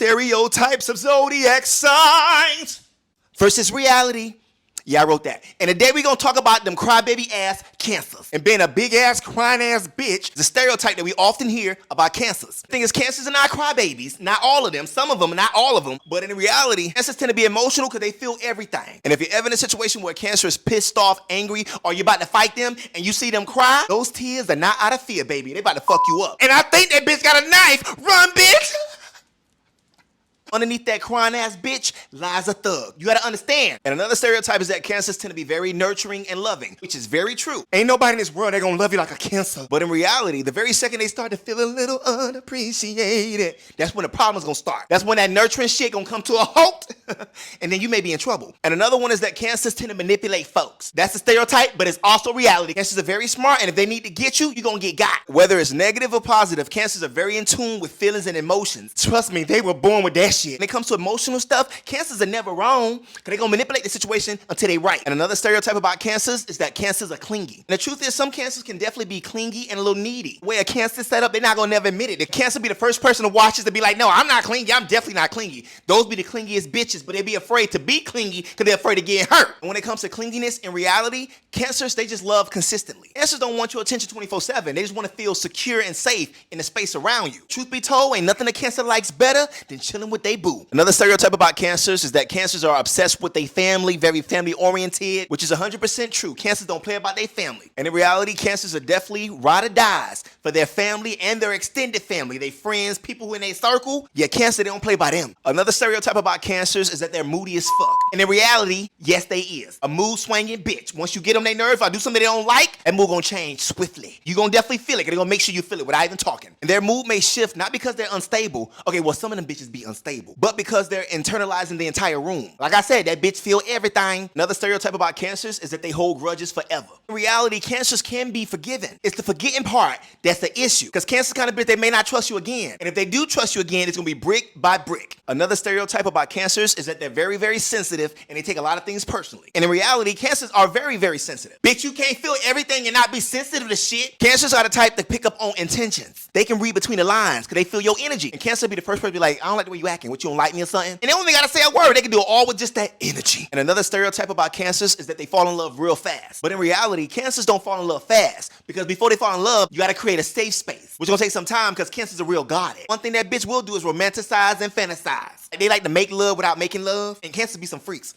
Stereotypes of zodiac signs versus reality. Yeah, I wrote that. And today we're going to talk about them crybaby ass cancers. And being a big ass crying ass bitch is a stereotype that we often hear about cancers. The thing is, cancers are not crybabies. Not all of them. Some of them, not all of them. But in reality, cancers tend to be emotional because they feel everything. And if you're ever in a situation where cancer is pissed off, angry, or you're about to fight them and you see them cry, those tears are not out of fear, baby. They about to fuck you up. And I think that bitch got a knife. Run, bitch! Underneath that crying ass bitch lies a thug. You gotta understand. And another stereotype is that cancers tend to be very nurturing and loving, which is very true. Ain't nobody in this world that gonna love you like a cancer. But in reality, the very second they start to feel a little unappreciated, that's when the problem's gonna start. That's when that nurturing shit gonna come to a halt, and then you may be in trouble. And another one is that cancers tend to manipulate folks. That's a stereotype, but it's also reality. Cancers are very smart, and if they need to get you, you're gonna get got. Whether it's negative or positive, cancers are very in tune with feelings and emotions. Trust me, they were born with that shit. When it comes to emotional stuff, cancers are never wrong because they're going to manipulate the situation until they right. And another stereotype about cancers is that cancers are clingy. And the truth is, some cancers can definitely be clingy and a little needy. The way a cancer's set up, they're not going to never admit it. The cancer be the first person to watch this to be like, no, I'm not clingy. I'm definitely not clingy. Those be the clingiest bitches, but they be afraid to be clingy because they're afraid of getting hurt. And when it comes to clinginess, in reality, cancers, they just love consistently. Cancers don't want your attention 24/7. They just want to feel secure and safe in the space around you. Truth be told, ain't nothing a cancer likes better than chilling with they boo. Another stereotype about cancers is that cancers are obsessed with their family, very family oriented, which is 100% true. Cancers don't play about their family. And in reality, cancers are definitely ride or dies for their family and their extended family, their friends, people who in their circle. Yeah, cancer, they don't play by them. Another stereotype about cancers is that they're moody as fuck. And in reality, yes, they is. A mood swinging bitch. Once you get them their nerves or do something they don't like, that mood gonna change swiftly. You gonna definitely feel it. They're gonna make sure you feel it without even talking. And their mood may shift not because they're unstable. Okay, well, some of them bitches be unstable, but because they're internalizing the entire room. Like I said, that bitch feel everything. Another stereotype about cancers is that they hold grudges forever. In reality, cancers can be forgiven. It's the forgetting part that's the issue. Because cancer's kind of bitch, they may not trust you again. And if they do trust you again, it's gonna be brick by brick. Another stereotype about cancers is that they're very, very sensitive and they take a lot of things personally. And in reality, cancers are very, very sensitive. Bitch, you can't feel everything and not be sensitive to shit. Cancers are the type that pick up on intentions. They can read between the lines because they feel your energy. And cancer be the first person to be like, I don't like the way you acting. What, you don't like me or something? And they don't even gotta say a word. They can do it all with just that energy. And another stereotype about cancers is that they fall in love real fast. But in reality, cancers don't fall in love fast because before they fall in love, you gotta create a safe space, which is gonna take some time because cancers are real guarded. One thing that bitch will do is romanticize and fantasize. They like to make love without making love, and cancers be some freaks.